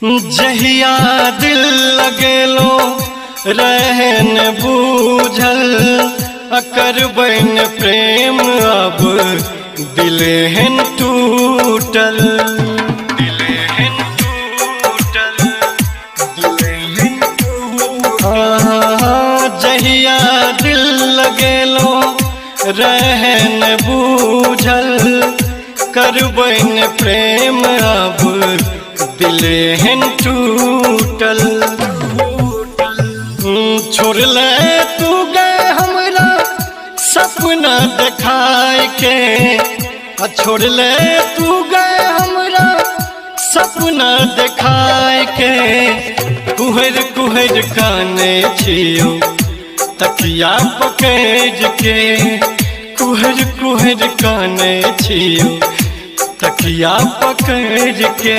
जहिया दिल लगेलो रहन बूझल अकर बन प्रेम अब दिलेहन टूटल दिलेहन टूटल दिलेहन टूटल जहिया दिल लगेलो रहन बूझल करबन प्रेम अब दिलेहन टूटल छोड़ ले तू गए हमरा सपना दिखाए के छोड़ ले तू गए हमरा सपना दिखाए के कुहर कुहर काने छियो तकिया पकड़ के कुहर कुहर काने छियो तकिया पकड़ के।